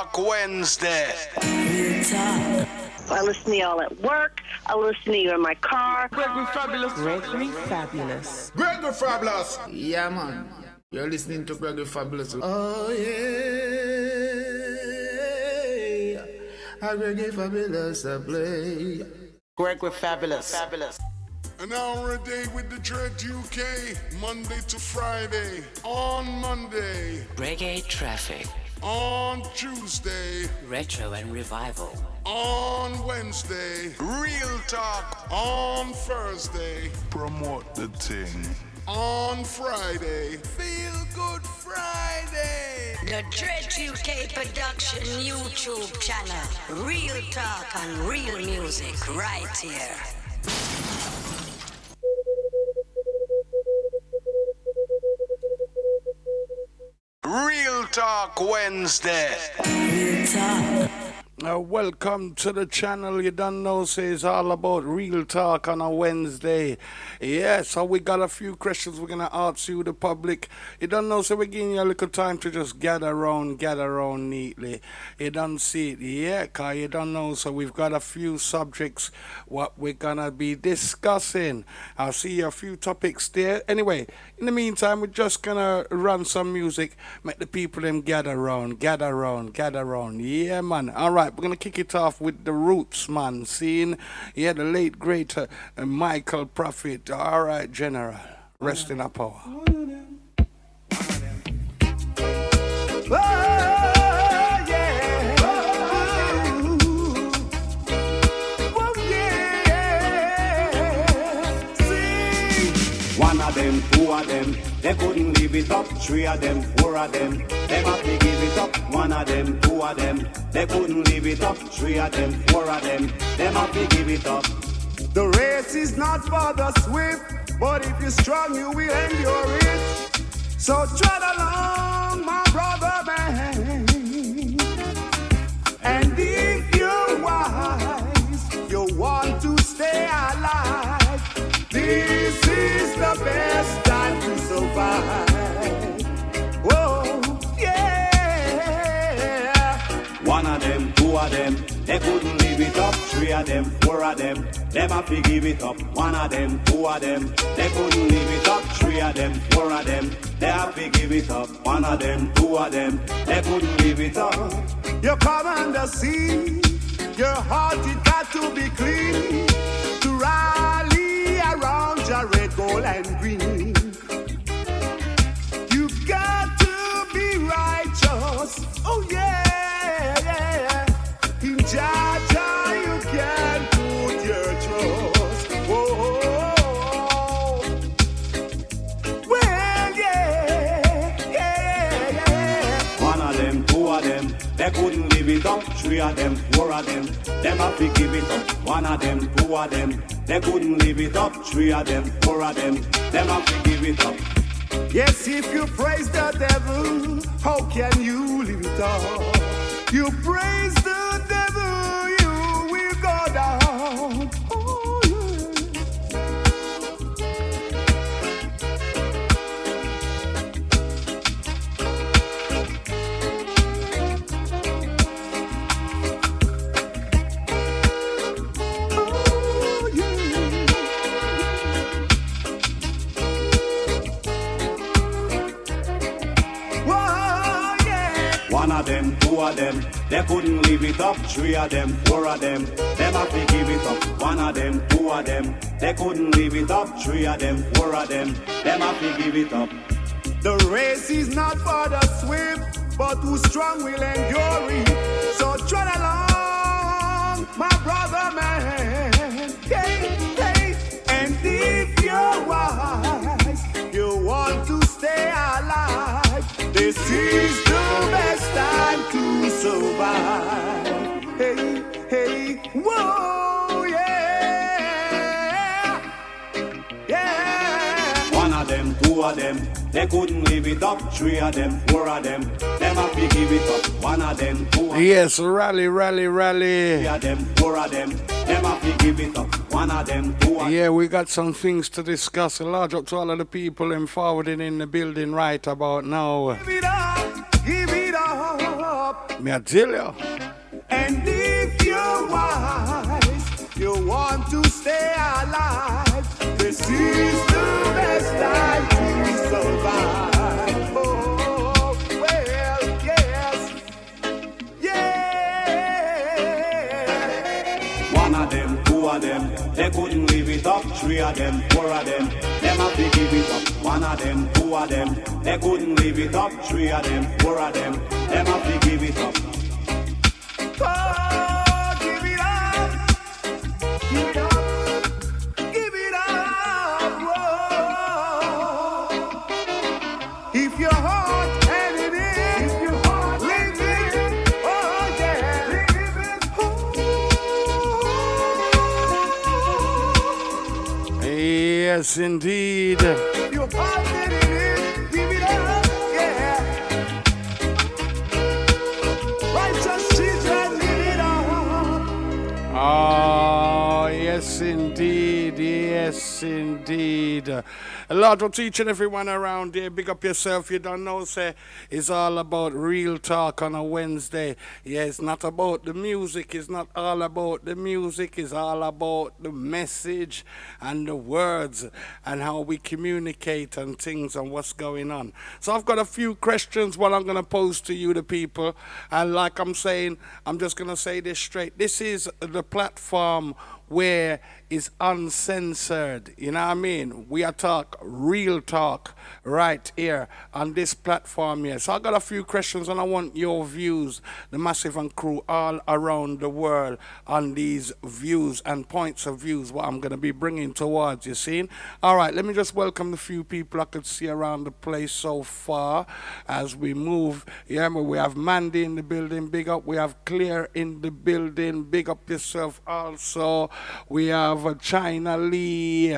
Talk Wednesday. Real Talk. I listen to y'all at work. I listen to you in my car. Gregory Fabulous. Gregory Fabulous. Gregory Fabulous. Yeah, man. You're listening to Gregory Fabulous. Oh, yeah. Gregory Fabulous, I play. Gregory Fabulous. An hour a day with the Dread UK, Monday to Friday. On Monday. Reggae Traffic. On Tuesday. Retro and Revival. On Wednesday. Real Talk. On Thursday. Promote the thing. On Friday. Feel Good Friday. The Dread UK Production YouTube channel. Real talk and real music right here. Real Talk Wednesday. Real Talk. Welcome to the channel. You don't know, say it's all about real talk on a Wednesday. Yeah, so we got a few questions we're gonna ask you, the public. You don't know, so we're giving you a little time to just gather around neatly. You don't see it, yeah, cause you don't know, so we've got a few subjects what we're gonna be discussing. I'll see a few topics there. Anyway, in the meantime, we're just gonna run some music, make the people them gather around. Yeah, man. All right. We're going to kick it off with the Roots, man. Seeing, yeah, the late, great Michael Prophet. All right, General. Rest in our power. One of them, two of them, they couldn't leave it up. Three of them, four of them, they have to give it up. One of them, two of them, they couldn't leave it up. Three of them, four of them, they have to give it up. The race is not for the swift, but if you're strong, you will endure it. So tread along, my brother man. And if you're wise, you want to stay alive. This is the best time to survive. Whoa, yeah. One of them, two of them, they couldn't leave it up. Three of them, four of them, them have to give it up. One of them, two of them, they couldn't leave it up. Three of them, four of them, they have to give it up. One of them, two of them, they couldn't leave it up. You come and see, your heart it got to be clean. To rally around your red, gold and green. You got to be righteous. Oh yeah, yeah. In Jaja you can put your trust. Oh, well yeah. One of them, two of them, they couldn't leave it up. Three of them, four of them, them have to give it up. One of them, two of them, they couldn't leave it up. Three of them, four of them, them have to give it up. Yes, if you praise the devil, how can you live it up? You praise the devil, you will go down. Oh, One of them, two of them, they couldn't leave it up. Three of them, four of them, them have to give it up. One of them, two of them, they couldn't leave it up. Three of them, four of them, them have to give it up. the race is not for the swift, but who strong will endure it. So tread along, my brother man. Hey, hey. And if you're wise, you want to stay alive. This is the best time to survive. Hey, hey, whoa, yeah, yeah. One of them, two of them, they couldn't leave it up. Three of them, four of them, them have to give it up. One of them, two of them. Yes, rally. Three of them, four of them, them have to give it up. One of them, two of them. Yeah, we got some things to discuss. A large up to all of the people and forwarding in the building right about now. Give it up, up. Me I tell you. And if you're wise, you want to stay alive. This is the best time to survive. Oh, well, yes. Yeah. One of them, two of them, they couldn't live it up. Three of them, four of them, them have to give it up. One of them, two of them, they couldn't live it up. Three of them, four of them, them have to give it up. Oh, give it up. Give it up. Give it up. Whoa. If your heart and it is, if your heart live it, oh yeah, live it. Yes, indeed. Your heart and it is, give it up, yeah. Righteous children, live it up. Oh, yes, indeed. Yes, indeed. A lot of teaching everyone around here. Big up yourself. You don't know, say, it's all about real talk on a Wednesday. Yeah, it's not about the music. It's not all about the music. It's all about the message and the words and how we communicate and things and what's going on. So I've got a few questions what I'm going to pose to you, the people. And like I'm saying, I'm just going to say this straight. This is the platform where it's uncensored, you know what I mean? We are talk real talk right here on this platform here. So I got a few questions and I want your views, the Massive and crew all around the world on these views and points of views what I'm going to be bringing towards you, see? All right, let me just welcome the few people I could see around the place so far as we move. Yeah, we have Mandy in the building, big up. We have Claire in the building, big up yourself also. We have China Lee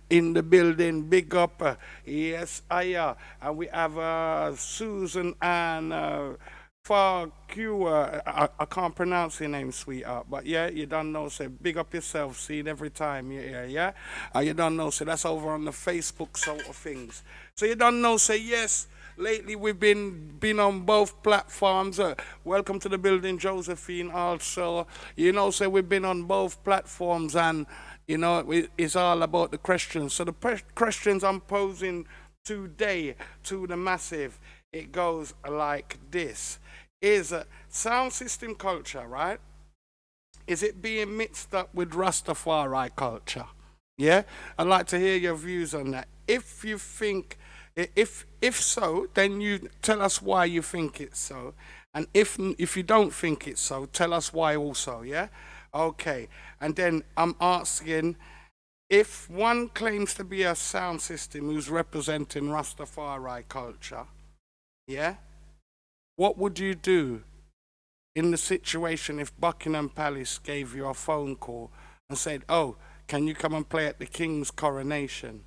in the building, big up. Yes, Aya. And we have Susan and Farquhar. I can't pronounce your name, sweetheart. But yeah, you don't know, say big up yourself, see it every time you're here, yeah? You don't know, so that's over on the Facebook sort of things. So you don't know, say yes. Lately we've been on both platforms. Welcome to the building, Josephine. Also, you know, so we've been on both platforms, and you know it's all about the questions. So the questions I'm posing today to the massive, it goes like this: is sound system culture, right? Is it being mixed up with Rastafari culture? Yeah, I'd like to hear your views on that. If you think If so, then you tell us why you think it's so, and if you don't think it's so, tell us why also. Yeah, okay. And then I'm asking, if one claims to be a sound system who's representing Rastafari culture, yeah, what would you do in the situation if Buckingham Palace gave you a phone call and said, "Oh, can you come and play at the King's coronation?"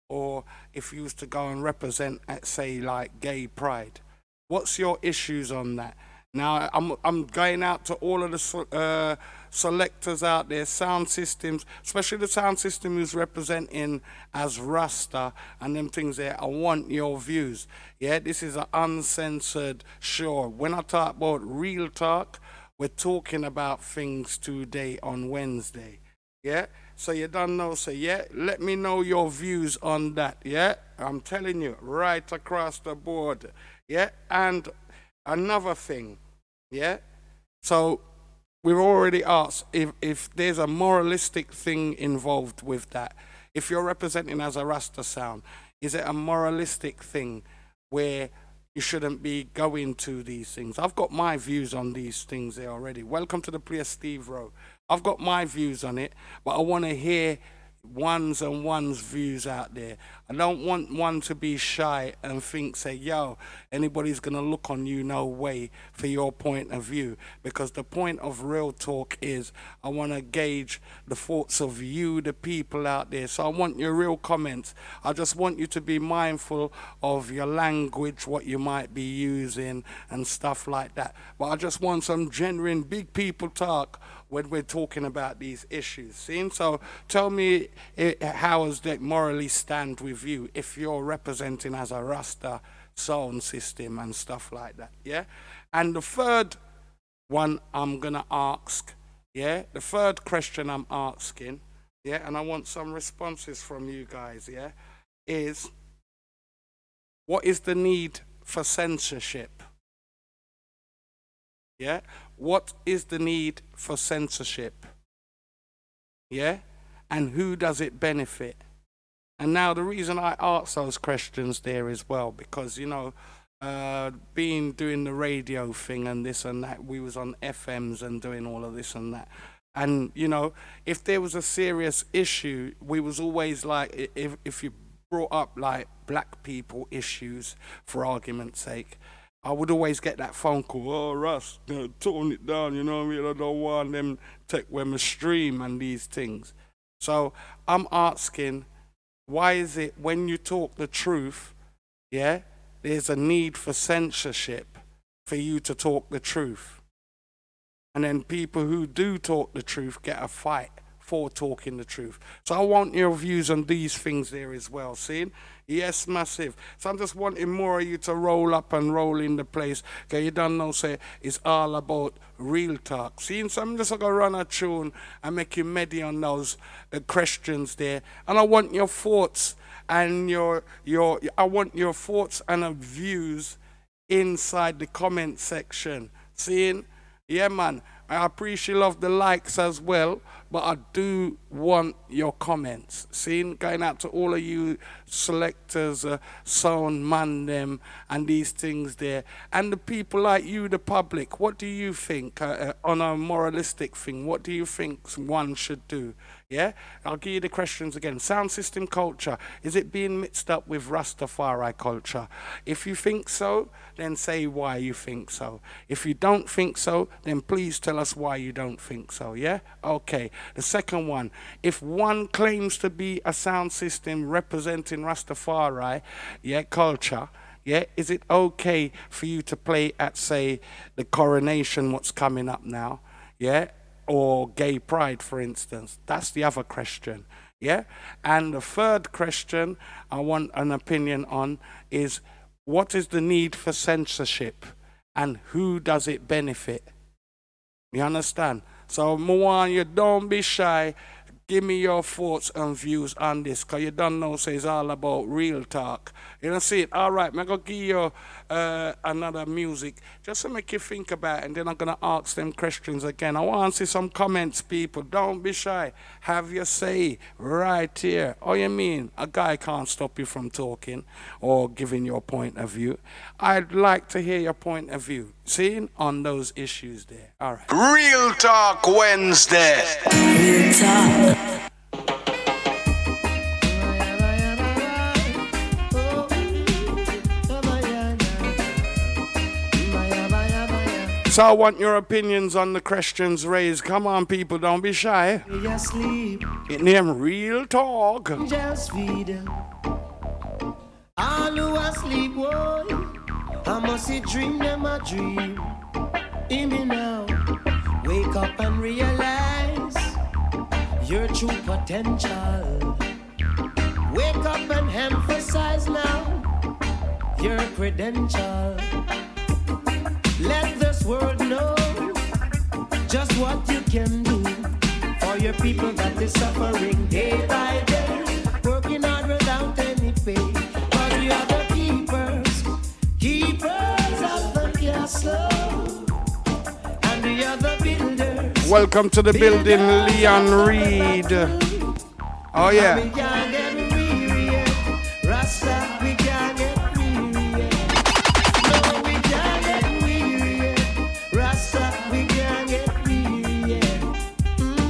Or if you used to go and represent at, say, like GayPride. What's your issues on that? Now, I'm going out to all of the selectors out there, sound systems, especially the sound system who's representing as Rasta and them things there. I want your views. Yeah, this is an uncensored show. When I talk about real talk, we're talking about things today on Wednesday. Yeah, so you don't know, so yeah, let me know your views on that, yeah? I'm telling you, right across the board, yeah? And another thing, yeah? So we've already asked if there's a moralistic thing involved with that. If you're representing as a Rasta sound, is it a moralistic thing where you shouldn't be going to these things? I've got my views on these things there already. Welcome to the place, Steve Rowe. I've got my views on it, but I want to hear one's views out there. I don't want one to be shy and think, say, yo, anybody's going to look on you, no way, for your point of view. Because the point of real talk is I want to gauge the thoughts of you, the people out there. So I want your real comments. I just want you to be mindful of your language, what you might be using and stuff like that. But I just want some genuine big people talk when we're talking about these issues. See? So tell me, how does that morally stand with you if you're representing as a Rasta sound system and stuff like that, yeah? And the third one I'm gonna ask. Yeah, the third question I'm asking, yeah, and I want some responses from you guys, yeah, is what is the need for censorship? Yeah, what is the need for censorship? Yeah, and who does it benefit? And now the reason I ask those questions there as well, because you know, doing the radio thing and this and that, we was on FMs and doing all of this and that. And you know, if there was a serious issue, we was always like, if you brought up like black people issues, for argument's sake, I would always get that phone call, oh Russ, tone it down, you know what I mean? I don't want them take them a stream and these things. So I'm asking, why is it when you talk the truth, yeah, there's a need for censorship for you to talk the truth? And then people who do talk the truth get a fight for talking the truth. So I want your views on these things there as well, see? Yes, massive. So I'm just wanting more of you to roll up and roll in the place. Okay, you don't know, say, it's all about real talk. See, so I'm just going to run a tune and make you meddy on those questions there. And I want your thoughts and I want your thoughts and views inside the comment section. Seeing? Yeah, man. I appreciate love the likes as well, but I do want your comments. Seeing, going out to all of you selectors, sound man them, and these things there, and the people like you, the public. What do you think on a moralistic thing? What do you think one should do? Yeah, I'll give you the questions again. Soundsystem culture, is it being mixed up with Rastafari culture? If you think so, then say why you think so. If you don't think so, then please tell us why you don't think so, yeah? Okay, the second one, if one claims to be a sound system representing Rastafari, yeah, culture, yeah, is it okay for you to play at, say, the coronation, what's coming up now, yeah? Or GayPride, for instance? That's the other question, yeah? And the third question I want an opinion on is, what is the need for censorship and who does it benefit? You understand? So, Moan, you don't be shy. Give me your thoughts and views on this, because you don't know, so it's all about real talk. You don't see it? All right, I'm going to give you another music just to make you think about it, and then I'm going to ask them questions again. I want to see some comments, people. Don't be shy. Have your say right here. Oh, you mean a guy can't stop you from talking or giving your point of view? I'd like to hear your point of view. Seeing on those issues there. All right. Real Talk Wednesday. Real talk. So I want your opinions on the questions raised. Come on, people, don't be shy. It name Real Talk. Just feed all who asleep, boy. I must see dream them a dream. Hear me now. Wake up and realize your true potential. Wake up and emphasize now your credential. Let this world know just what you can do for your people that is suffering day by day, working hard without any pay. But we are the keepers of the castle, and we are the builders. Welcome to the building, Leon Reed. Oh yeah. We can't get weary yet. Rasta, we can't get weary yet. No, we can't get weary yet. Rasta, we can't get weary yet.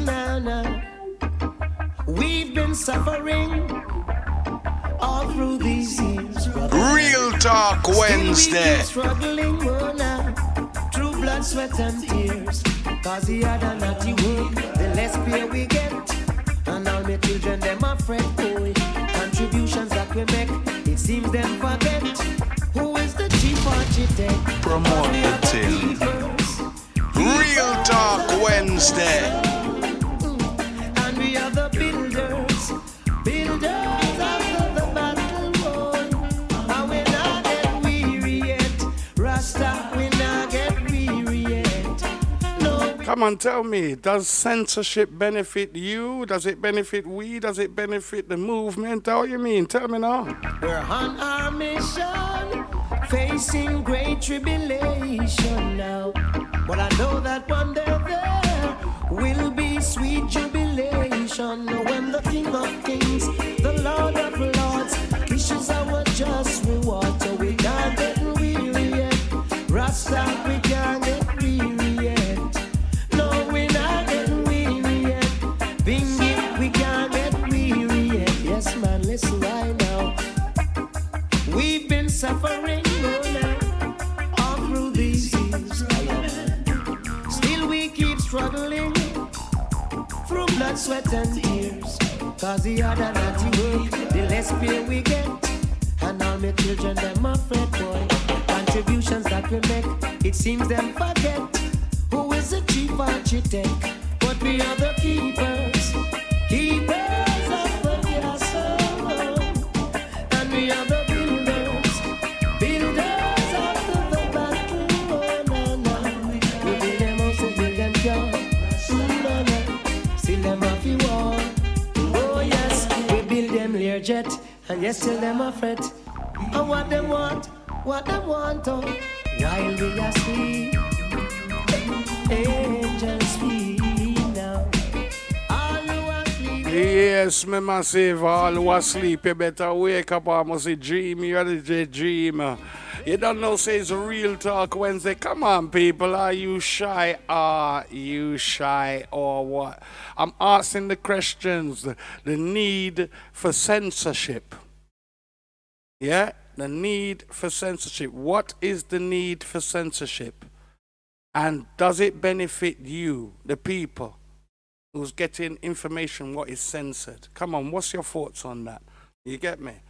Nah, nah. We've been suffering all through these years, brother. Real Talk Wednesday. Struggling, oh, now, through blood, sweat, and tears. Cause the other naughty work, the less pay we get. And all my children, them are fret, boy. Contributions that we make, it seems them forget. Who is the chief architect? Promote the thing. Real Talk Wednesday. And we are the builders of the battle wall. And we not get weary yet. Rasta, we not get weary yet. Come on, tell me, does censorship benefit you? Does it benefit we? Does it benefit the movement? How you mean? Tell me now. We're on our mission, facing great tribulation now. But I know that one day there will be sweet jubilation when the King of Kings, the Lord of Lords, issues our just reward. So we can't get weary yet. Rasta, we can't get weary yet. No, we're not getting weary yet. Bingy, we can't get weary yet. Yes, man, listen right now. We've been suffering all through these years. Still we keep struggling through blood, sweat and tears. Cause the harder that you work, the less pay we get. And all my children, them are fret, boy. Contributions that we make, it seems them forget. Who is the chief architect? But we are the keepers, keepers of the castle. And we are the builders, builders of the battle. Oh, no, no. We build them house, we build them car. No, no. Still them off the wall. Oh, yes, we build them Learjet. And yes, still them a fret. And what them want, oh. While we are asleep, angels sleep now. All who are asleep. Yes, me massive. All who asleep, you better wake up. I must dream. You're the dreamer. You don't know, say it's Real Talk Wednesday. Come on, people. Are you shy? Are you shy or what? I'm asking the questions. The need for censorship. Yeah? The need for censorship. What is the need for censorship? And does it benefit you, the people, who's getting information what is censored? Come on, what's your thoughts on that? You get me?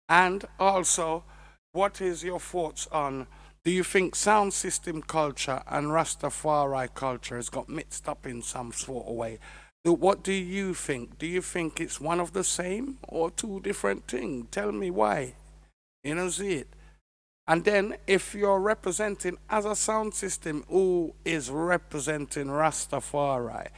And also, what is your thoughts on, do you think Soundsystem Culture and Rastafari Culture has got mixed up in some sort of way? What do you think? Do you think it's one of the same or two different things? Tell me why. You know, see it. And then if you're representing as a sound system who is representing Rastafari,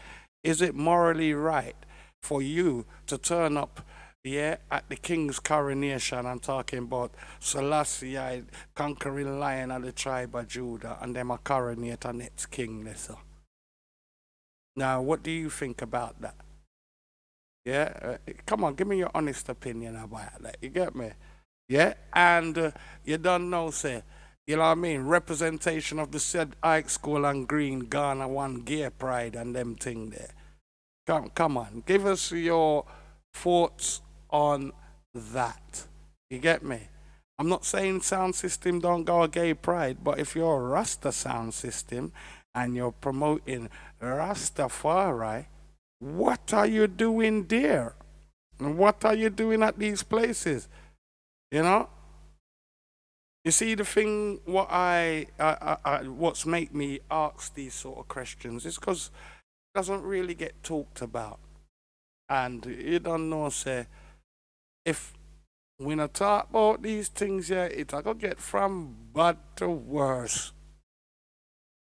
is it morally right for you to turn up, yeah, at the king's coronation? I'm talking about Selassie, conquering lion of the tribe of Judah, and them a coronate a next king, listen. Now, what do you think about that? Yeah, come on, give me your honest opinion about that. You get me? Yeah, and you don't know, say, you know what I mean? Representation of the said high school and green, Ghana one GayPride and them thing there. Come on, give us your thoughts on that. You get me? I'm not saying sound system don't go a GayPride, but if you're a Rasta sound system and you're promoting Rastafari, what are you doing there? And what are you doing at these places? You know, you see the thing. What's make me ask these sort of questions is because it doesn't really get talked about, and you don't know. Say, if we not talk about these things, yeah, it's gonna get from bad to worse.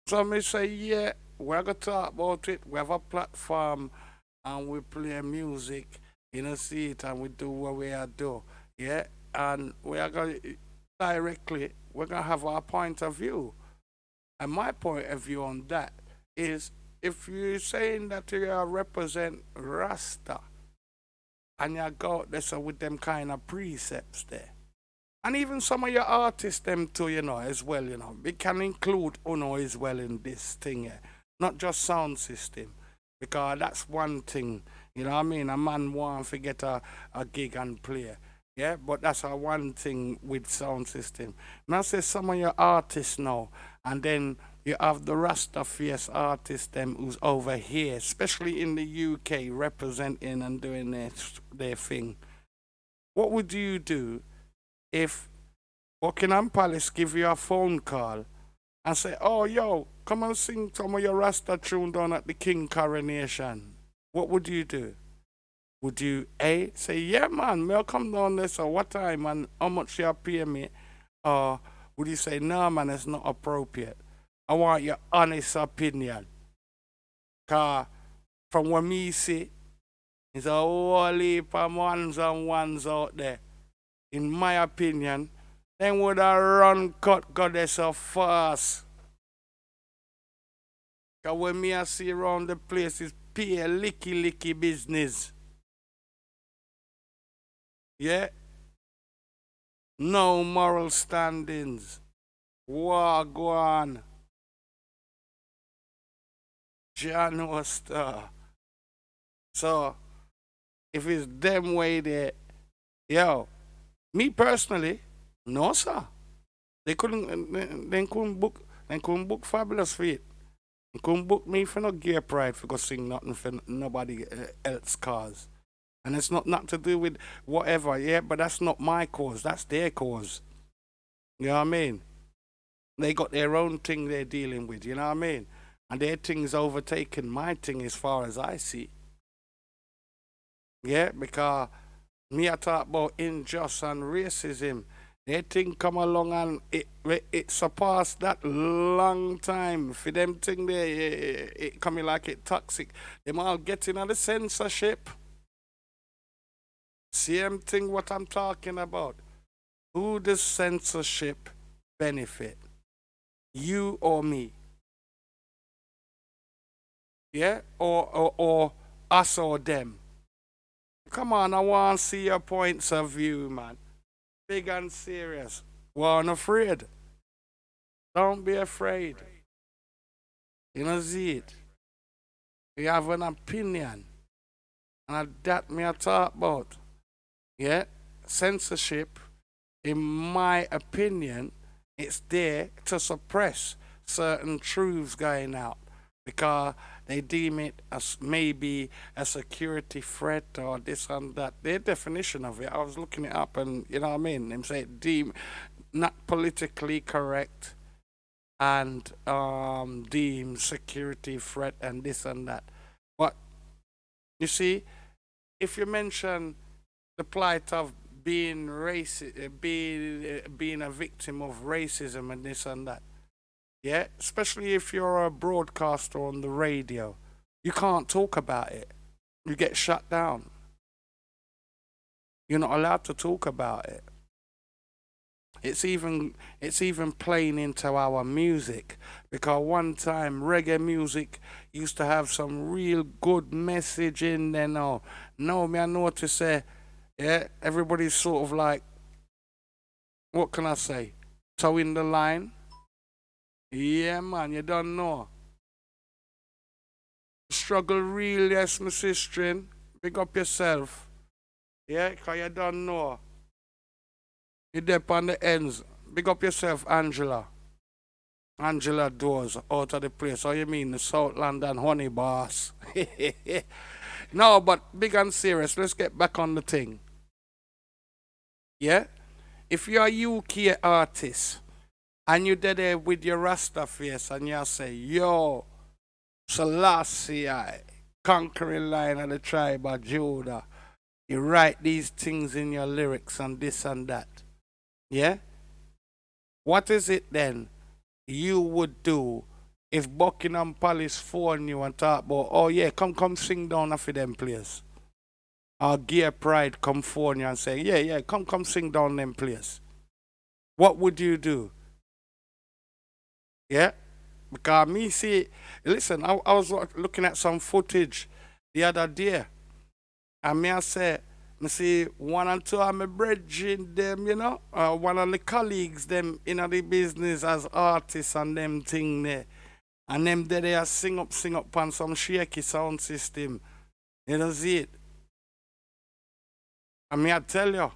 So me say, yeah, we're gonna talk about it. We have a platform, and we play music. You know, see it, and we do what we are do. Yeah. And we are going to directly, we're going to have our point of view. And my point of view on that is, if you're saying that you represent Rasta, and you go out there so with them kind of precepts there, and even some of your artists them too, you know, as well, you know, we can include Uno as well in this thing here, not just sound system, because that's one thing, you know what I mean, a man wants to get a gig and play. Yeah, but that's our one thing with sound system. Now say some of your artists now, and then you have the Rasta fierce artists them who's over here, especially in the UK, representing and doing their thing. What would you do if Buckingham Palace give you a phone call and say, oh yo, come and sing some of your Rasta tune down at the King coronation? What would you do? Would you A, say, yeah man, may I come down there, so what time and how much you pay me? Or would you say, no man, it's not appropriate? I want your honest opinion. Cause from what me see, there's a whole heap of ones and ones out there. In my opinion, them would have run cut goddess so fast. Cause when me I see around the place is pure licky business. Yeah? No moral standings. War go on. John Star. So, if it's them way there, yo, me personally, no sir. They couldn't book Fabulous for it. They couldn't book me for no GayPride for go sing nothing for nobody else cause. And it's not to do with whatever, yeah, but that's not my cause, that's their cause. You know what I mean? They got their own thing they're dealing with, you know what I mean? And their thing's overtaken my thing as far as I see. Yeah, because me I talk about injustice and racism. Their thing come along and it surpassed that long time. For them thing there, it coming like it toxic. Them all getting on the censorship. Same thing what I'm talking about. Who does censorship benefit? You or me? Yeah? Or us or them? Come on, I want to see your points of view, man. Big and serious. We're afraid. Don't be afraid. You know, see it. You have an opinion. And that me I talk about. Yeah? Censorship, in my opinion, it's there to suppress certain truths going out. Because they deem it as maybe a security threat or this and that. Their definition of it, I was looking it up and, you know what I mean? They say deem not politically correct and deem security threat and this and that. But, you see, if you mention the plight of being being a victim of racism and this and that, yeah, especially if you're a broadcaster on the radio, you can't talk about it. You get shut down. You're not allowed to talk about it. It's even playing into our music, because one time reggae music used to have some real good message in there. Now, me I know what to say. Yeah, everybody's sort of like, what can I say? Towing the line. Yeah, man, you don't know. Struggle real, yes, my sister. Big up yourself. Yeah, because you don't know. You're there on the ends. Big up yourself, Angela. Angela Doors, out of the place. How you mean, the South London honey boss? No, but big and serious, let's get back on the thing. Yeah? If you're a UK artist, and you did it with your Rasta face and you say, yo, Selassie, conquering line of the tribe of Judah. You write these things in your lyrics and this and that. Yeah? What is it then you would do if Buckingham Palace phone you and talk about, oh yeah, come sing down for them place? Or GayPride come phone you and say, yeah, come sing down them place. What would you do? Yeah, because me see, listen, I was looking at some footage the other day, and me I say, me see one and two of my brethren them, you know, one of the colleagues them in the business as artists and them thing there, and them they sing up on some shaky sound system, you know, see it. And me I tell you,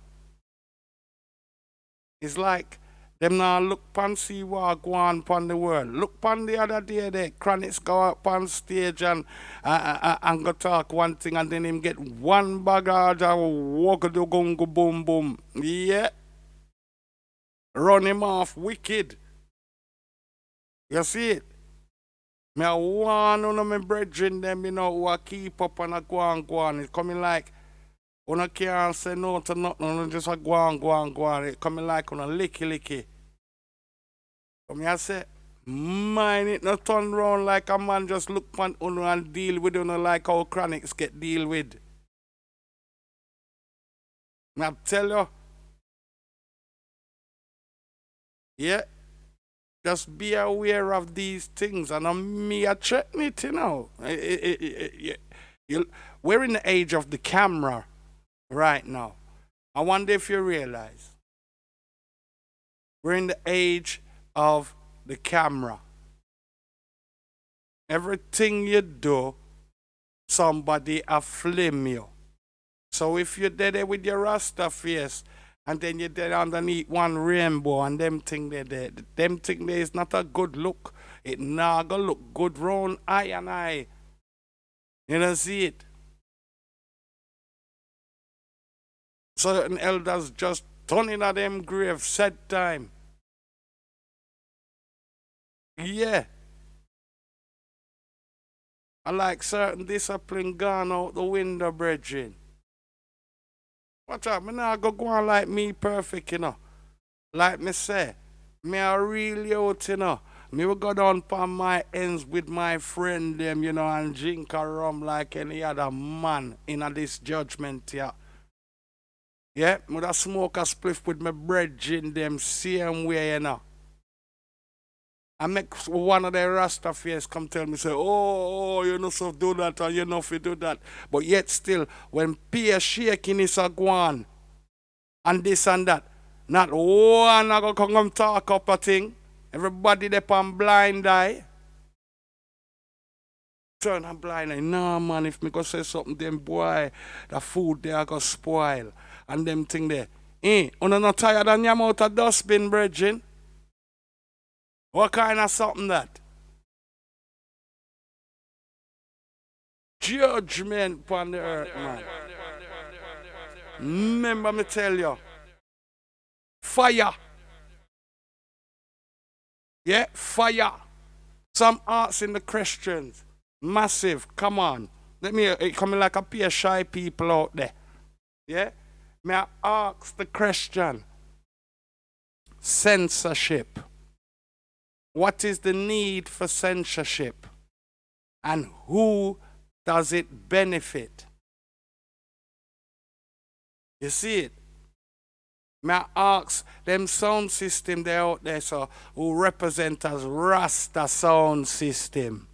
it's like, them now look pan see what go on pan the world. Look pan the other day there, Chronics go up on stage and go talk one thing and then him get one bag of walk the gongo boom boom. Yeah. Run him off wicked. You see it? Me a one of my brethren them, you know, who a keep up and a go on. It's coming like una can't say no to nothing, una just a go on. It coming like una licky. Come here, say, Mine it not turn round like a man just look pan uno and deal with uno like how chronics get deal with. I tell you. Yeah. Just be aware of these things, and I'm me a checking it, you know. We're in the age of the camera right now. I wonder if you realize we're in the age of the camera. Everything you do, somebody a flame you. So if you're there with your Rasta face, and then you're there underneath one rainbow, and them thing there is not a good look. It not gonna look good round eye and eye. You don't see it. Certain elders just turning at them grave set time. Yeah. I like certain discipline gone out the window, brethren. Watch out, me not go on like me perfect, you know. Like me say, me a real out, you know. Me will go down on my ends with my friend them, you know, and drink a rum like any other man in this judgment here. Yeah, me da smoke a spliff with my brethren them same way, you know. I make one of the Rastafari's come tell me, say, oh, you know, so do that, and you know, if you do that. But yet still, when peer shaking is a go on, and this and that, not one I go come talk up a thing. Everybody they on blind eye. Turn a blind eye. Nah, man, if me go say something, then boy, the food there go spoil. And them thing there. Una not tired and yam out a dustbin, brethren? What kind of something that? Judgment upon the earth, man. Remember me tell you. Fire. Yeah, fire. Some arts in the Christians. Massive. Come on. Let me coming like a pair of shy people out there. Yeah? May I ask the Christian? Censorship. What is the need for censorship? And who does it benefit? You see it? May I ask them sound system they out there so who represent as Rasta sound system.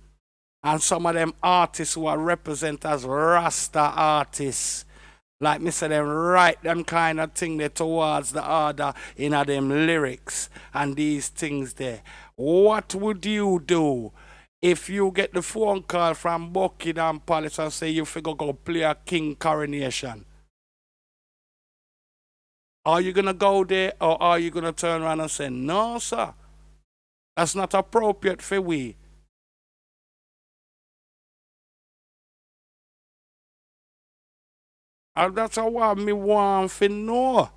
And some of them artists who are represent as Rasta artists. Like me say them write them kind of thing there towards the order in them lyrics and these things there. What would you do if you get the phone call from Buckingham Palace and say you figure go play a king coronation? Are you gonna go there or are you gonna turn around and say, no, sir, that's not appropriate for we? And that's what me want to know.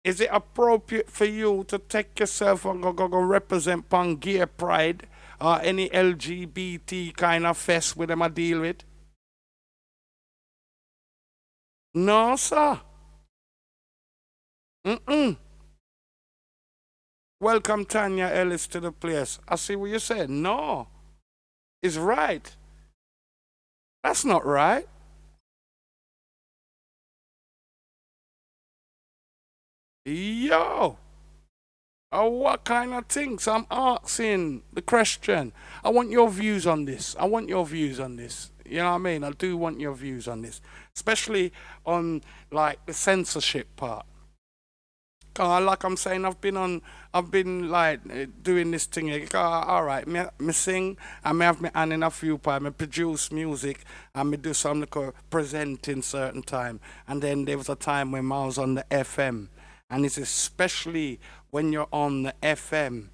Is it appropriate for you to take yourself and go represent pan GayPride or any LGBT kind of fest with them I deal with? No, sir. Welcome, Tanya Ellis, to the place. I see what you said. No. It's right. That's not right. Yo! What kind of things? I'm asking the question. I want your views on this. I want your views on this. You know what I mean? I do want your views on this. Especially on, like, the censorship part. Like I'm saying, I've been like doing this thing. All right, me sing, I may have me hand in a few parts, me produce music, and me do some like presenting certain time. And then there was a time when I was on the FM, and it's especially when you're on the FM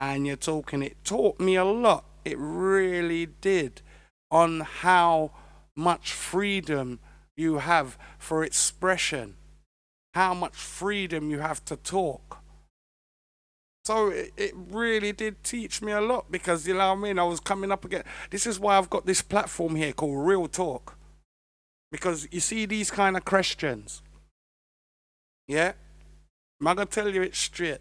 and you're talking. It taught me a lot. It really did on how much freedom you have for expression. How much freedom you have to talk. So it really did teach me a lot because, you know what I mean, I was coming up again. This is why I've got this platform here called Real Talk. Because you see these kind of Christians, yeah? I'm going to tell you it straight.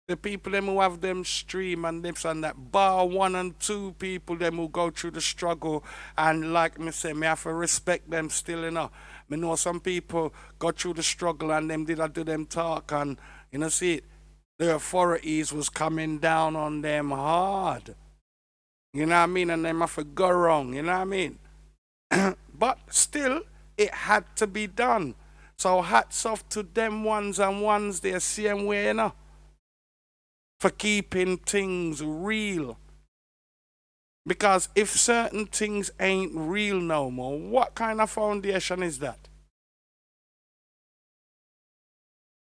The people them who have them stream and this and that, bar 1 and 2 people them who go through the struggle, and like me say, me have to respect them still, you know. Me know some people go through the struggle and them did I do them talk, and you know see it, the authorities was coming down on them hard. You know what I mean? And them have to go wrong, you know what I mean? But still, it had to be done. So hats off to them ones and ones there, same way, you know, for keeping things real. Because if certain things ain't real no more, what kind of foundation is that?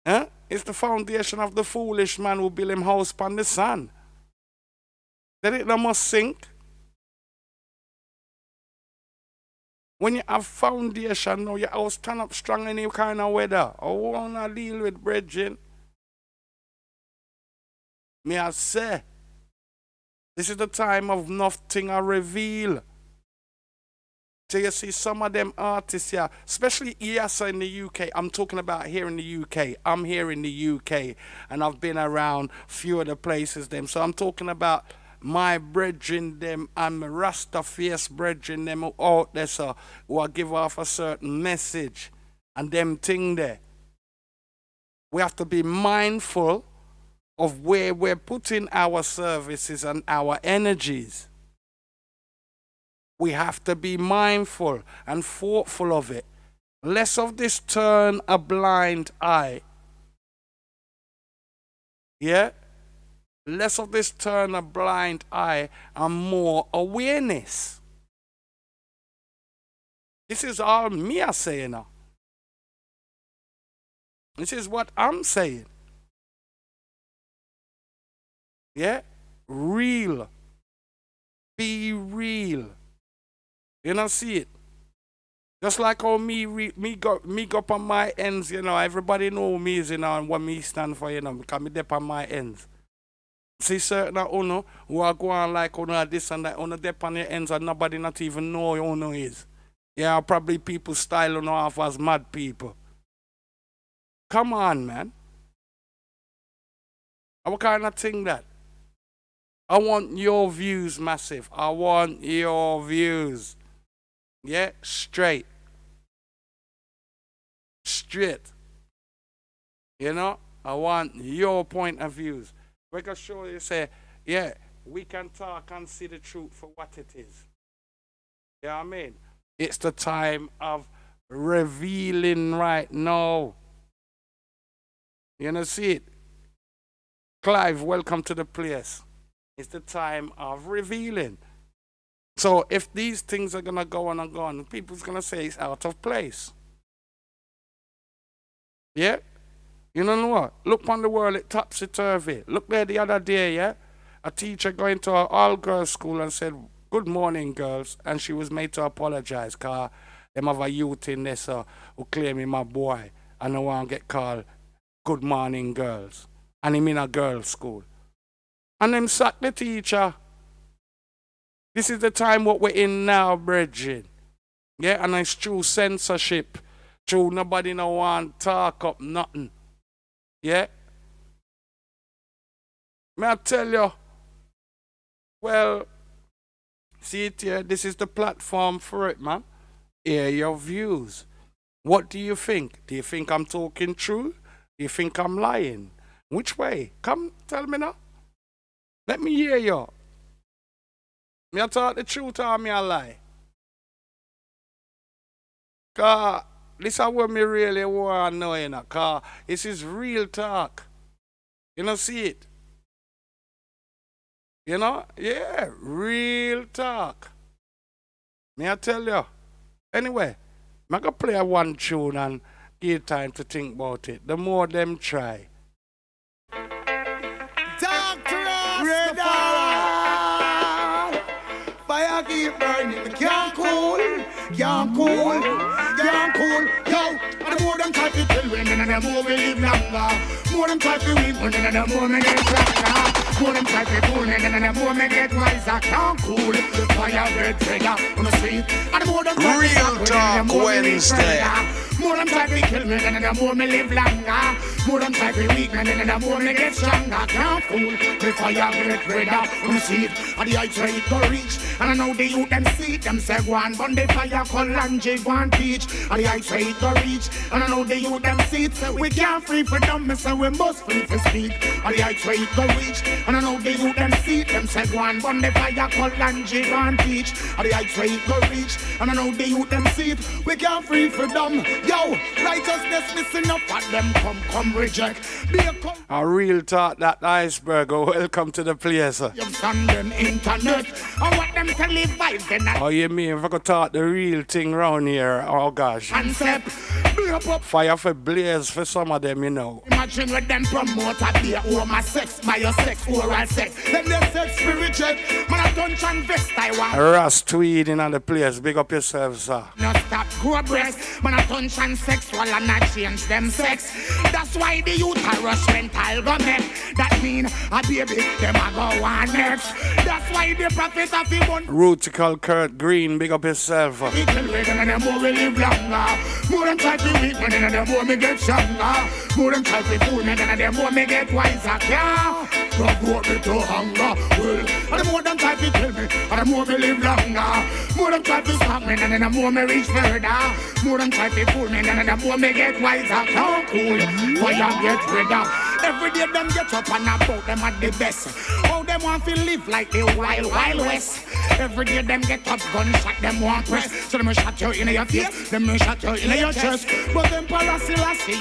Huh? It's the foundation of the foolish man who build him house upon the sand. That it no must sink. When you have foundation now, your house stand up strong in any kind of weather. I wanna deal with brethren. Me I say, this is the time of nothing I reveal. So you see some of them artists here, especially ESA in the UK. I'm talking about here in the UK. I'm here in the UK and I've been around few of the places them. So I'm talking about my brethren them and my Rastafari brethren them who out there, so who are give off a certain message and them thing there. We have to be mindful of where we're putting our services and our energies. We have to be mindful and thoughtful of it. Less of this turn a blind eye. Yeah? Less of this turn a blind eye and more awareness. This is all me a saying now. This is what I'm saying. Yeah? Real. Be real. You know, see it. Just like how me go up on my ends, you know, everybody know me is, you know, and what me stand for, you know, because me dep on my ends. See certain uno who are going like uno this and that, uno dep on your ends and nobody not even know who uno is. Yeah, probably people style uno off as mad people. Come on, man. What kind of thing that? I want your views, massive. I want your views. Yeah, straight. Straight. You know, I want your point of views. We can show you, say, yeah, we can talk and see the truth for what it is. You know what I mean? It's the time of revealing right now. You know, see it? Clive, welcome to the place. It's the time of revealing. So if these things are going to go on and go on, people's going to say it's out of place. Yeah? You know what? Look on the world, it topsy-turvy. Look there the other day, yeah? A teacher going to an all-girls school and said, "Good morning, girls." And she was made to apologize because them have a youth in there who claim him a boy and no one get called "Good morning, girls." And him in a girls' school. And them sack the teacher. This is the time what we're in now, brethren. Yeah, and it's true censorship. True, nobody no want talk up nothing. Yeah? May I tell you? Well, see it here, this is the platform for it, man. Hear your views. What do you think? Do you think I'm talking true? Do you think I'm lying? Which way? Come, tell me now. Let me hear you. Me I talk the truth or me I lie? Cause this is what me really want to know, you know. Cause this is real talk. You know, see it? You know? Yeah, real talk. Me I tell you. Anyway, I'm going to play one tune and give time to think about it. The more them try. Fire keep burning, can't cool, can't cool, can't cool. Yo, and the more them try to kill women and the more we live longer. More them try to weep women and the more we get stronger. More them try to fool women and the more we get wiser. Can't cool, the fire red trigger on the street. And the more them try to Real Talk Wednesday. More them try to kill me, then the more me live longer. More them try to weak me, then the more me get stronger. Can't fool me fire get redder. You see it, and the heights where it go reach. And I know the youth them see it, them say go on, burn the fire, call and go and teach. And the heights where it go reach. And I know the youth them see it, say we can't free for them, me say we must free for speak. And the heights where it go reach. And I know the youth them see it, them say go on, burn the fire, call and go and teach. And the heights where it go reach. And I know the youth them see it, we can't free for them. Yo, righteousness missing up at them, come reject. A real talk, that iceberg. Welcome to the place. You've done them internet. I want them to live life then. Oh, you mean if I could talk the real thing round here? Oh gosh. Concept. Fire for blaze for some of them, you know. Imagine with them promote a be my sex, sex, oral sex. Them they sex spiritual. Man I don't vest I want. Ras tweed in on the place. Big up yourself, sir. No stop grow breast. Man I don't sexual and not change them sex. That's why the youth are rush rental government. That mean a baby them a go on next. That's why the prophet of the one. Rootical Kurt Green, big up yourself. We can live and the more we live longer. More than try to weak me and the more me get stronger. More than try to fool me and the more me get wiser. Yeah, provoke me to hunger. Well, and the more than try to kill me and the more me live longer. More than try to stop me and the more me reach further. More than try to fool me and the more me get wiser. How cool, fire get rid of. Every day them get up and about them at the best. How them want to live like the wild, wild west. Every day them get up, gunshot them want press. So them shot you in your face, them shot you in your chest. But them Selassie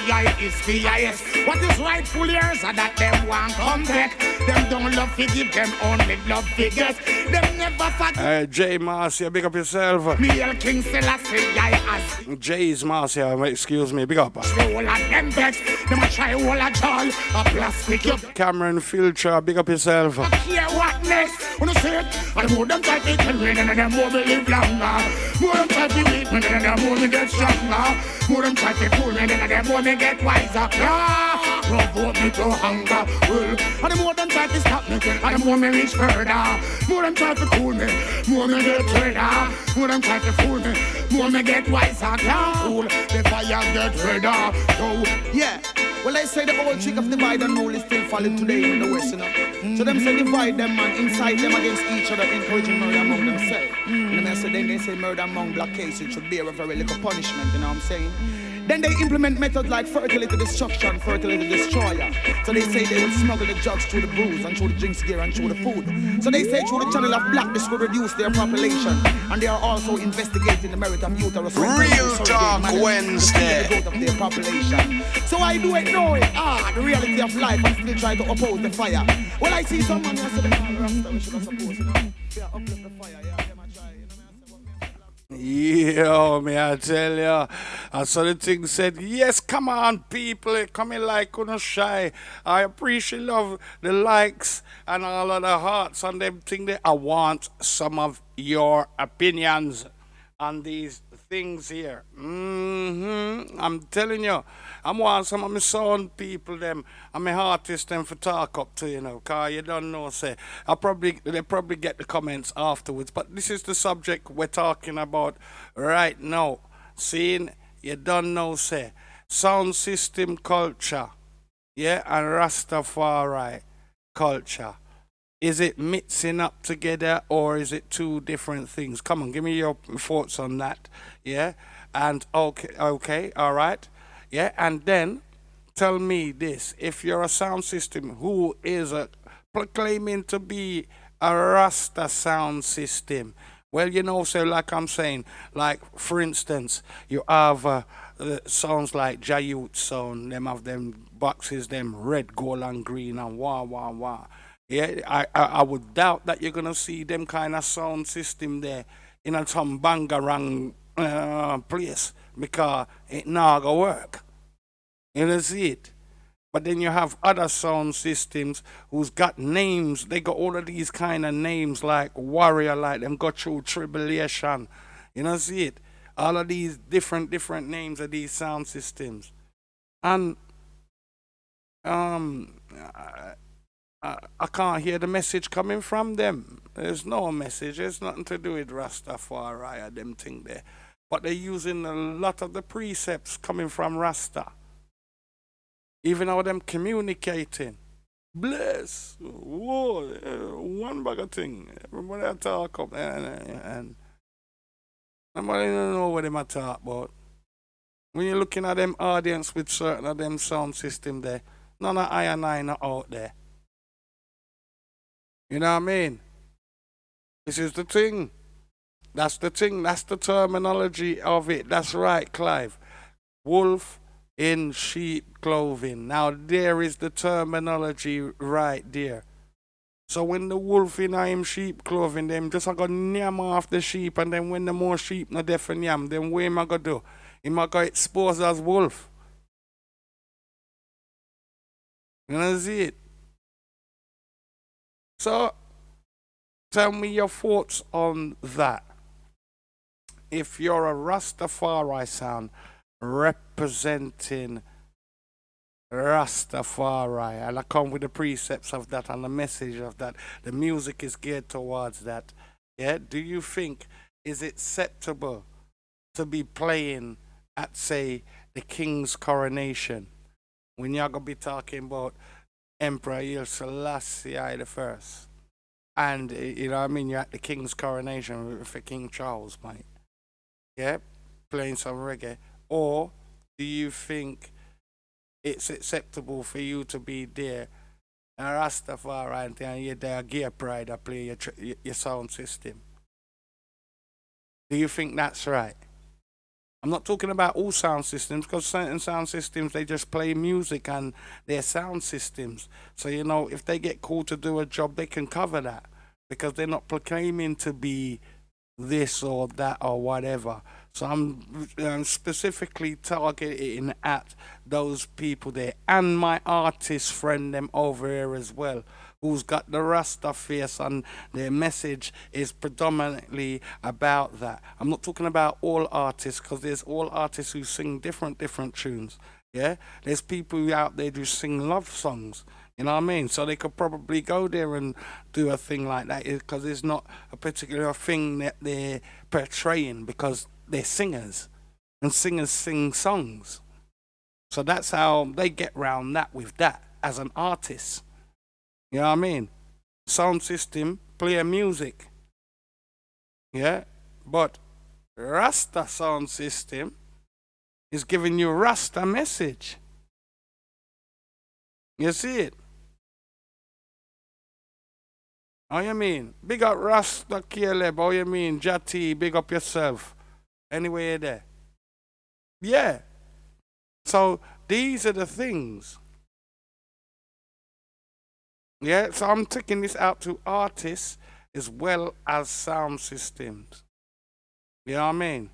is PIS. What is rightful yours are that them want come back. Them don't love to give, them only love to get. Them never forget. Jay Marcia, big up yourself. Me King Selassie as Jay's Marcia, excuse me, big up. Roll at them backs, them a try all a jol, a plastic up. Cameron Filcher, big up yourself. Here what next? Wanna say it? And the more them try to kill me, and the more we live longer. More them try to weak me, and the more we get stronger. More them try to fool me, and the more me get wiser. Yeah, provoke me to hunger. Well, and the more them try to stop me, and the more me reach further. More them try to cool me, more me get redder. More them try to fool me, more me get wiser. Yeah, fool, the fire get redder. So yeah. Well, they say the old trick of divide and rule is still falling today in the West, you know. So them say divide them and incite them against each other, encouraging murder among themselves. And then they say murder among black cases should bear a very little punishment, you know what I'm saying? Then they implement methods like fertility destruction, fertility destroyer. So they say they will smuggle the drugs through the booze and through the drinks gear and through the food. So they say through the channel of black this will reduce their population. And they are also investigating the merit of uterus. Real Talk Wednesday. The growth of their population. So I do it know it. The reality of life and still try to oppose the fire. Well, I see someone who said the Rasta we should suppose, you know. Yeah, uplift the fire, yeah. Yo, me I tell ya. I saw the thing said, yes, come on, people, come in like couldn't shy. I appreciate love the likes and all of the hearts and them thing there. I want some of your opinions on these things here. I'm telling you, I want some of my sound people them and my artists them for talk up to, you know, cause you don't know, say they probably get the comments afterwards. But this is the subject we're talking about right now. Seeing you don't know, say Soundsystem Culture, yeah, and Rastafari Culture. Is it mixing up together or is it two different things? Come on, give me your thoughts on that. Yeah, and okay, all right. Yeah, and then tell me this: if you're a sound system who is proclaiming to be a Rasta sound system, well, you know, so like I'm saying, like for instance, you have sounds like Jayut sound. Them have them boxes, them red, gold, and green, and wah wah wah. Yeah, I would doubt that you're gonna see them kind of sound system there in a some bangarang place because it not gonna work. You don't see it. But then you have other sound systems who's got names. They got all of these kind of names like warrior, like them got through tribulation. You don't see it. All of these different names of these sound systems, and I can't hear the message coming from them. There's no message. There's nothing to do with Rastafari or them thing there. but they're using a lot of the precepts coming from Rasta. Even how them communicating. Bless. Whoa, one bag of thing. Everybody I talk up and nobody don't know what they might talk about. When you're looking at them audience with certain of them sound system there, none of I and I not out there. You know what I mean? This is the thing. That's the thing. That's the terminology of it. That's right, Clive. Wolf in sheep clothing. Now there is the terminology right there. So when the wolf in him sheep clothing, them just a go yam off the sheep, and then when the more sheep not there for yam, then what am I gonna do? Am I gonna expose as wolf? You know see it? So tell me your thoughts on that. If you're a Rastafari sound representing Rastafari, and I come with the precepts of that and the message of that, the music is geared towards that. Yeah, do you think is it acceptable to be playing at, say, the king's coronation when you're gonna be talking about Emperor Haile Selassie the First, and you know what I mean, you're at the king's coronation for King Charles, mate? Yeah, playing some reggae. Or do you think it's acceptable for you to be there and Rastafari and you're there GayPride to play your sound system? Do you think that's right? I'm not talking about all sound systems, because certain sound systems, they just play music and they're sound systems. So, you know, if they get called to do a job, they can cover that because they're not proclaiming to be this or that or whatever. So I'm specifically targeting at those people there, and my artist friend them over here as well, who's got the Rasta face, and their message is predominantly about that. I'm not talking about all artists, because there's all artists who sing different tunes. Yeah, there's people out there who sing love songs. You know what I mean? So they could probably go there and do a thing like that, because it's not a particular thing that they're portraying, because they're singers, and singers sing songs. So that's how they get round that with that as an artist. You know what I mean? Sound system, play music. Yeah? But Rasta sound system is giving you Rasta message. You see it? How you mean? Big up Rasta Caleb. How you mean? Jati, big up yourself. Anyway, you're there. Yeah. So these are the things. Yeah, so I'm taking this out to artists as well as sound systems. You know what I mean?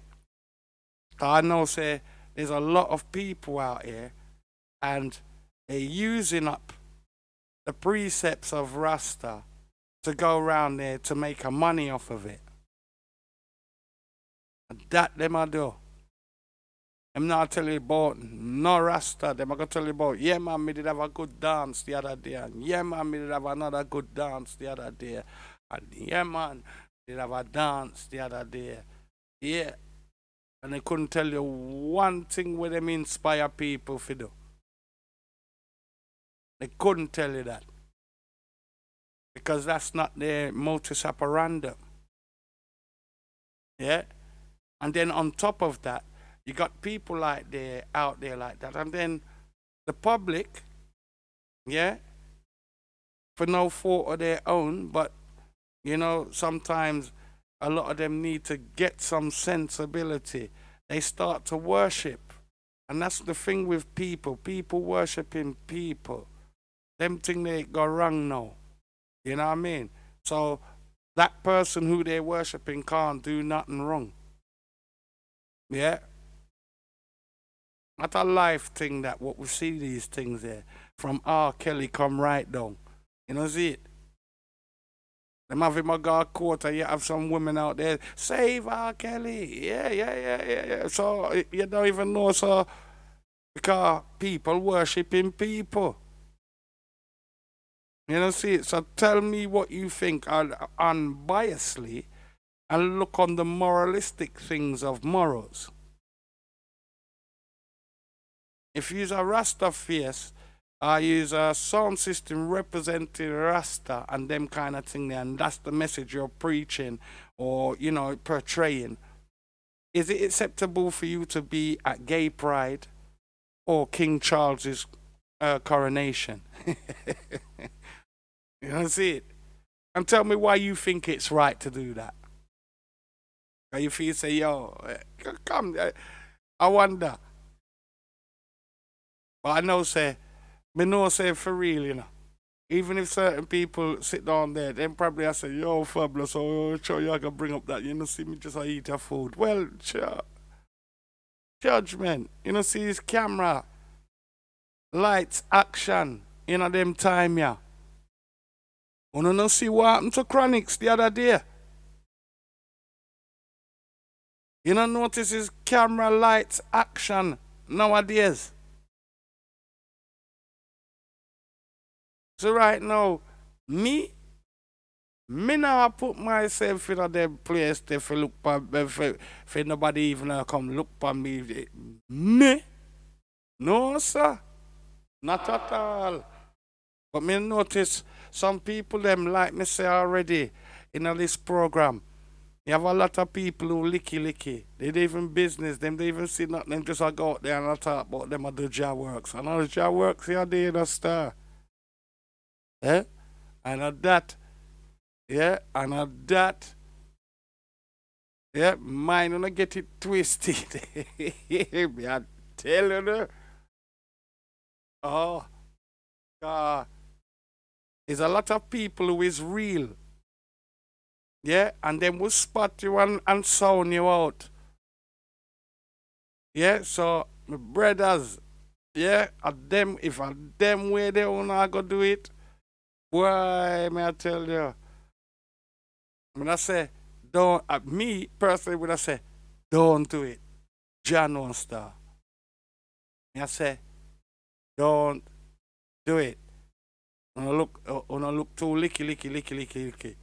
I know, say, there's a lot of people out here and they're using up the precepts of Rasta to go around there to make a money off of it. And that them I do. I'm not tell you about no Rasta. Them I gonna tell you about, yeah man, me did have a good dance the other day. And yeah man, me did have another good dance the other day. And yeah man, did have a dance the other day. Yeah. And they couldn't tell you one thing where them inspire people to do. They couldn't tell you that. Because that's not their modus operandi. Yeah? And then on top of that, you got people like they out there like that. And then the public, yeah, for no fault of their own, but, you know, sometimes a lot of them need to get some sensibility. They start to worship. And that's the thing with people. People worshiping people. Them thing they go wrong now. You know what I mean? So that person who they're worshiping can't do nothing wrong. Yeah? Not a life thing that what we see these things there. From R. Kelly come right down. You know, see it? Them have him a God court and you have some women out there, save R. Kelly. Yeah. So you don't even know, so because people worshiping people. You know, see it? So tell me what you think unbiasedly. and look on the moralistic things of morals. If you use a Rasta face, or use a sound system representing Rasta and them kind of thing there, and that's the message you're preaching or, portraying, is it acceptable for you to be at GayPride or King Charles's coronation? You don't see it? And tell me why you think it's right to do that. Or you feel say, yo, come, I wonder. But I know say for real, even if certain people sit down there, then probably I say, yo, fabulous, so sure you can bring up that, see me just eat your food. Well, judgment, see his camera, lights, action, them time, yeah. You don't see what happened to Chronics the other day? You don't notice his camera, lights, action nowadays? So right now, me now put myself in a them place if look if nobody even come look for me. Me? No, sir. Not at all. But me notice some people them like me say already in this program. You have a lot of people who licky. They don't even business, them they even see nothing, them just go out there and I talk about them at the job works. And all the job works here they in a star. And at that, mine wanna get it twisted. Me I tell you, oh, God, there's a lot of people who is real, and them will spot you and sound you out, So my brothers, at them if at them way they wanna go do it. Why, may I tell you? When I say, don't, me personally, when I say, don't do it, John won't star. I say, don't do it. When I look too licky.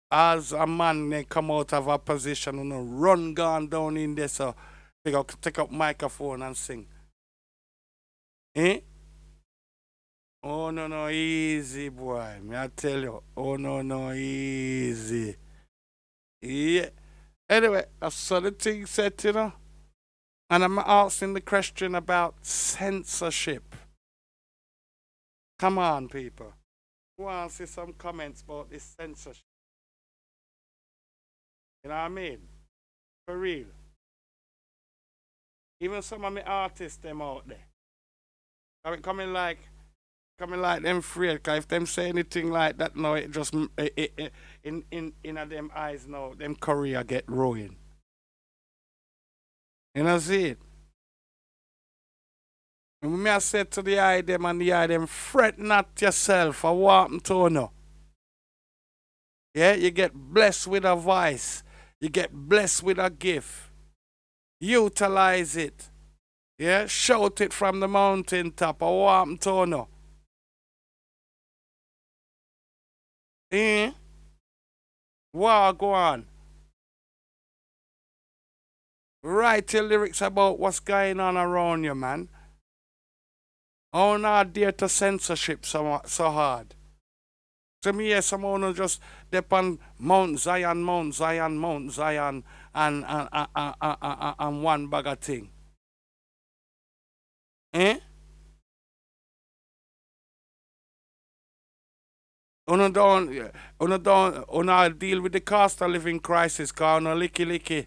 As a man, they come out of a position, run gone down in there, so they go take up microphone and sing. Oh, no, easy, boy. Me I tell you. Oh, no, easy. Yeah. Anyway, I saw the thing said, And I'm asking the question about censorship. Come on, people. I want to see some comments about this censorship. You know what I mean? For real. Even some of my artists, them out there. Coming like them afraid, because if them say anything like that now, it just in them eyes now, them career get ruined. You know see it? And me I said to the eye them, fret not yourself, I want to know. You get blessed with a voice, you get blessed with a gift. Utilize it. Shout it from the mountaintop, I want to know. What go on? Write your lyrics about what's going on around you, man. How not dare to censorship so hard. To me, someone just depend Mount Zion, and one bag of thing. Una deal with the cost of living crisis, cause una licky.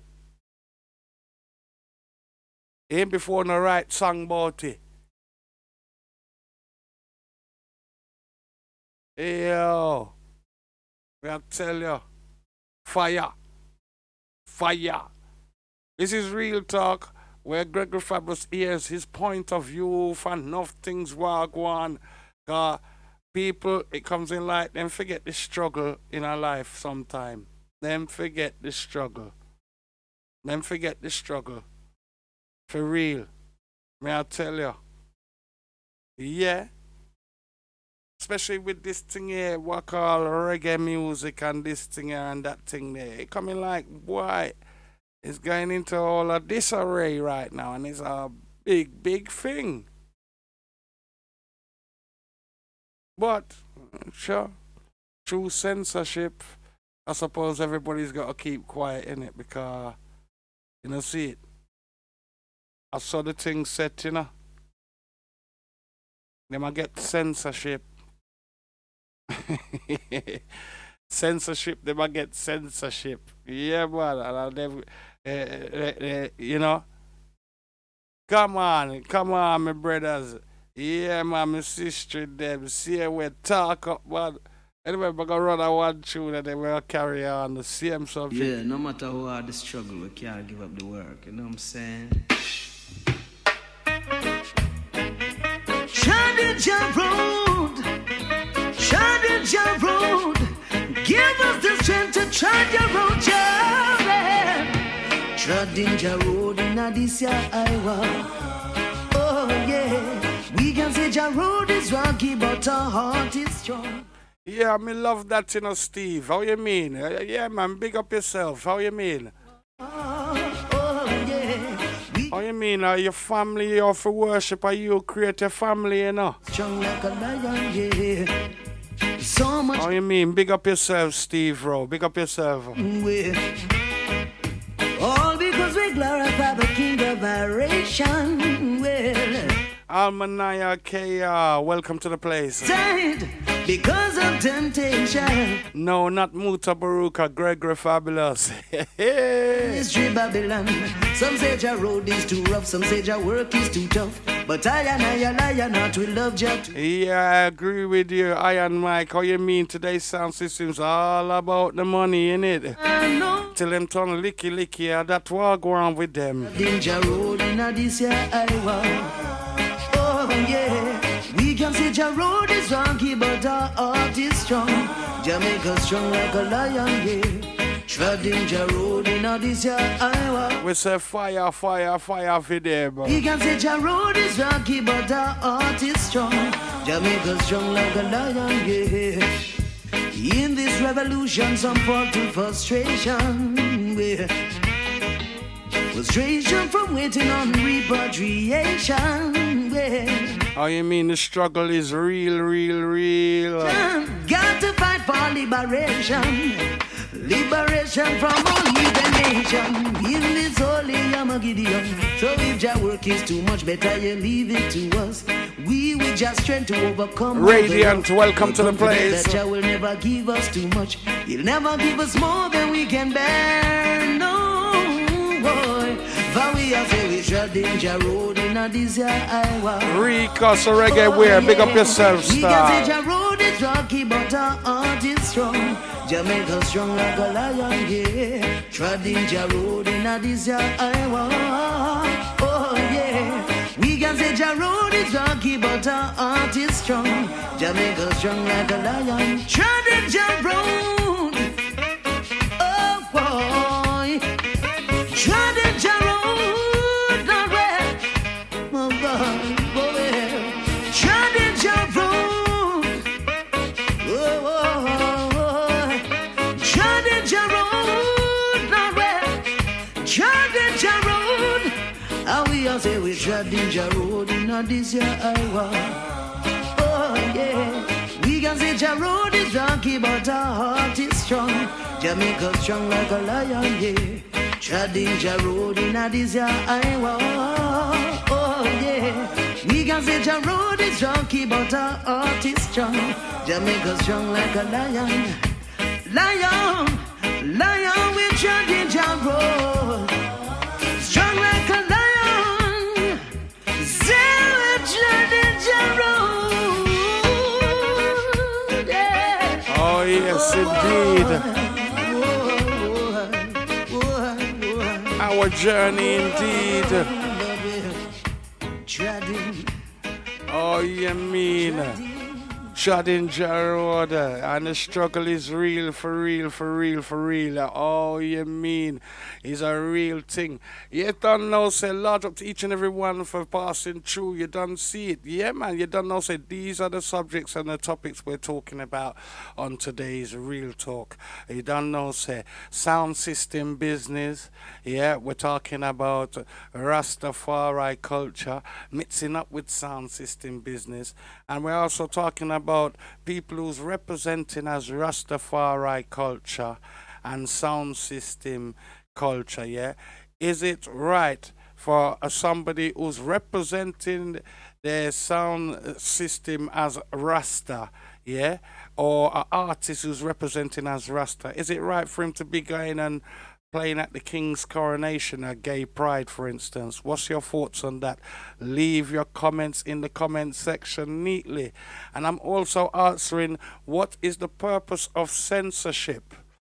Ain't before no write song about it. Yo, I tell you, fire. This is Real Talk, where Gregory Fabulous hears his point of view for enough things walk on. People, it comes in like them forget the struggle in our life sometime. Them forget the struggle. For real. May I tell you? Especially with this thing here, what call reggae music and this thing here and that thing there. It coming like, boy, it's going into all of disarray right now, and it's a big, big thing. But, sure, through censorship, I suppose everybody's got to keep quiet in it because, you know, see it. I saw the thing set, you know. They might get censorship. Censorship, they might get censorship. Yeah, man. And you know. Come on, my brothers. Yeah, man, my sister, them. See, we talk up, man. Anyway, we're going to run a one tune and then we'll carry on the same subject. Yeah, no matter how hard the struggle, we can't give up the work. You know what I'm saying? Shining your road, shining your road. Give us the strength to tread your road, yeah. Treading your road in this year, Iowa. Oh yeah, we can say your road is rocky, but our heart is strong. Yeah, me love that, you know, Steve. How you mean? Yeah, man, big up yourself. How you mean? How you mean? Your family, you for worship, or you create a family, you know? Strong like a lion, yeah. So much. How you mean? Big up yourself, Steve, bro. Big up yourself. All because we glorify the King of Adoration. Well, Almanaya KR, welcome to the place. Because of temptation. No, not Muta Baruka, Gregory Fabulous. History Babylon. Some say your road is too rough, some say your work is too tough. But I and not we love you. Yeah, I agree with you, Iron Mike. How you mean today's sound system's all about the money, innit? I know. Till them turn licky, that war go on with them. Danger road in this year, oh yeah. We can say your road is rocky, but our heart is strong. Jamaica strong like a lion, yeah. Treading your road in this year, Iowa. We say fire for them. We can say your road is rocky, but our heart is strong. Jamaica strong like a lion, yeah. In this revolution, some fall to frustration, yeah. Frustration from waiting on repatriation, yeah. Oh, you mean the struggle is real? Got to fight for liberation. Liberation from all heathen nation. In this holy Yamagideon. So if your work is too much, better you leave it to us. We will just try to overcome. Radiant, welcome to the place. That you will never give us too much. You'll never give us more than we can bear. No, boy. For we are say we shall danger road in this year, Iowa. Recos reggae wear, big up yourself, star. We can say your road is rocky, but our heart is strong. Jamaica strong like a lion, yeah. Treading your road in this year, Iowa. Oh yeah. We can say your road is rocky, but our heart is strong. Jamaica strong like a lion. Treading your road. Oh boy. Treading your road, not red. Oh God, boy. Treading your road. Oh. Treading your road, not red. Treading your road. And we all say we treading your road in this year, Iowa. Oh yeah. We can say your road is rocky, but our heart is strong. Jamaica strong like a lion, yeah. Treading your road in this year, Iowa. Oh yeah. We can say your road is rocky, but our heart is strong. Jamaica strong like a lion. Lion, we treading your road. Strong like a lion. Zero treading your road. Yeah. Oh yes, indeed. Our journey indeed. Oh, you mean Treading road, and the struggle is real, for real, for real, for real. Oh, you mean it's a real thing. You don't know, say, large up to each and every one for passing through. You don't see it. Yeah, man, you don't know, say, these are the subjects and the topics we're talking about on today's Real Talk. You don't know, say, sound system business. Yeah, we're talking about Rastafari culture, mixing up with sound system business. And we're also talking about people who's representing as Rastafari culture and sound system culture, yeah? Is it right for somebody who's representing their sound system as Rasta, yeah? Or an artist who's representing as Rasta, is it right for him to be going and playing at the King's coronation at GayPride, for instance? What's your thoughts on that? Leave your comments in the comment section neatly. And I'm also answering, what is the purpose of censorship?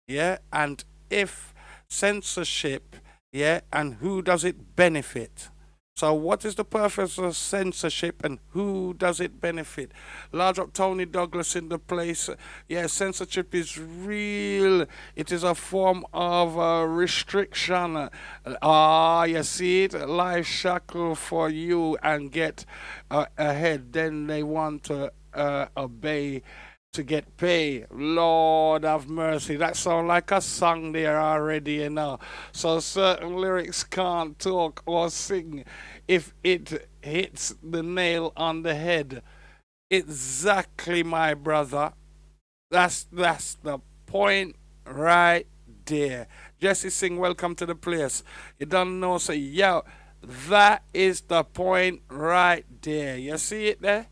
Yeah, and if censorship, yeah, and who does it benefit? So what is the purpose of censorship and who does it benefit? Large up Tony Douglas in the place. Yeah, censorship is real. It is a form of restriction. You see it? Life shackle for you and get ahead. Then they want to obey to get paid. Lord have mercy. That sounds like a song there already, you know. So certain lyrics can't talk or sing if it hits the nail on the head. Exactly, my brother. That's the point right there. Jesse Singh, welcome to the place. You don't know, say, yo, that is the point right there. You see it there?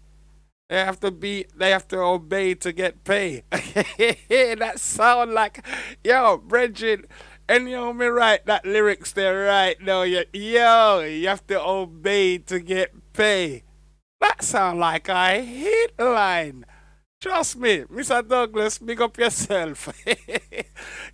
They have to obey to get paid. That sound like, yo, Bridget, and you me write that lyrics there right now. You have to obey to get paid. That sound like a hit line. Trust me, Mr. Douglas, big up yourself.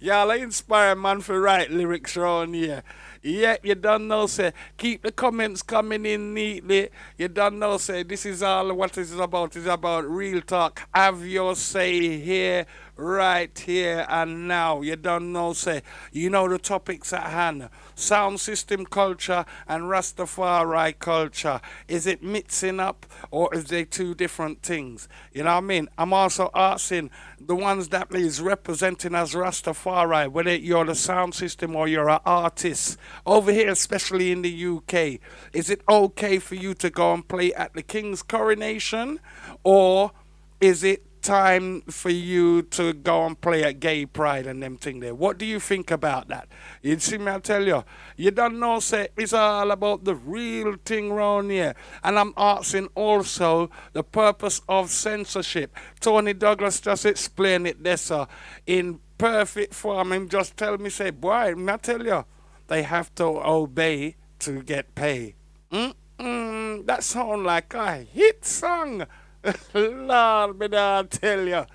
Y'all inspire man for write lyrics around here. Yeah, you don't know, say, keep the comments coming in neatly. You don't know, say, this is all what this is about. It's about real talk. Have your say here, right here and now. You don't know, say, you know the topics at hand. Sound system culture and Rastafari culture. Is it mixing up or is they two different things? You know what I mean? I'm also asking the ones that is representing as Rastafari, whether you're the sound system or you're an artist, over here, especially in the UK, is it okay for you to go and play at the King's coronation, or is it time for you to go and play at GayPride and them thing there? What do you think about that? You see me, I tell you, you don't know, say, it's all about the real thing round here. And I'm asking also the purpose of censorship. Tony Douglas just explained it there, sir, in perfect form, and just tell me, say, boy, I tell you, they have to obey to get paid. That sound like a hit song. Lord, me I tell you.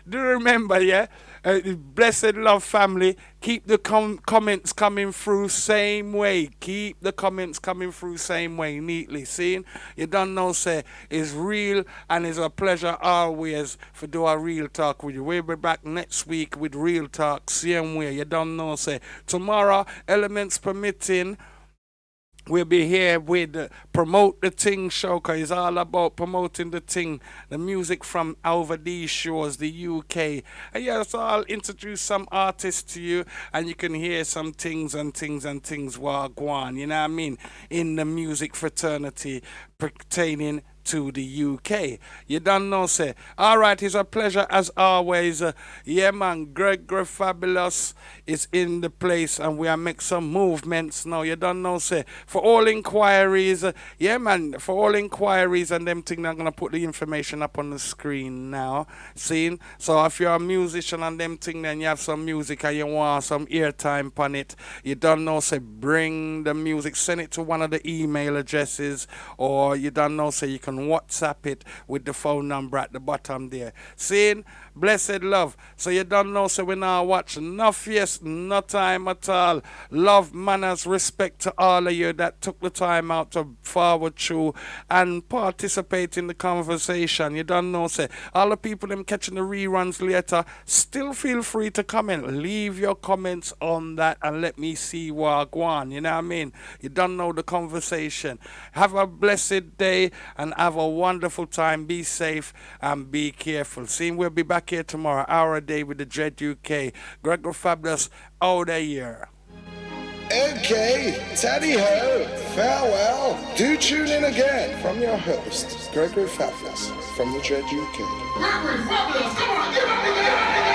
Do remember, yeah? Blessed love family, keep the comments coming through same way. Keep the comments coming through same way, neatly. See? You don't know, say, it's real and it's a pleasure always for do a real talk with you. We'll be back next week with real talk, same way. You don't know, say, tomorrow, elements permitting, we'll be here with Promote the Ting show, because it's all about promoting the ting, the music from over these shores, the UK. And yeah, so I'll introduce some artists to you, and you can hear some things while go on, you know what I mean, in the music fraternity pertaining to the UK. You don't know, say. Alright, it's a pleasure as always. Yeah, man, Greg Fabulous is in the place and we are make some movements now. You don't know, say. For all inquiries, yeah, man, for all inquiries and them things, I'm going to put the information up on the screen now. See? So if you're a musician and them thing, then you have some music and you want some airtime on it, you don't know, say, bring the music, send it to one of the email addresses, or you don't know, say, you can can WhatsApp it with the phone number at the bottom there. Seeing? Blessed love. So you don't know, so we now watch no face, no time at all. Love, manners, respect to all of you that took the time out to forward through and participate in the conversation. You don't know, say, all the people them catching the reruns later, still feel free to comment. Leave your comments on that and let me see what go on. You know what I mean? You don't know the conversation. Have a blessed day and have a wonderful time. Be safe and be careful. See, we'll be back here tomorrow, hour a day with the Dread UK. Gregor Fabulous, out of here. Okay, taddy ho, farewell. Do tune in again from your host, Gregory Fabulous from the Dread UK. Gregory Fabulous, come on, give it up.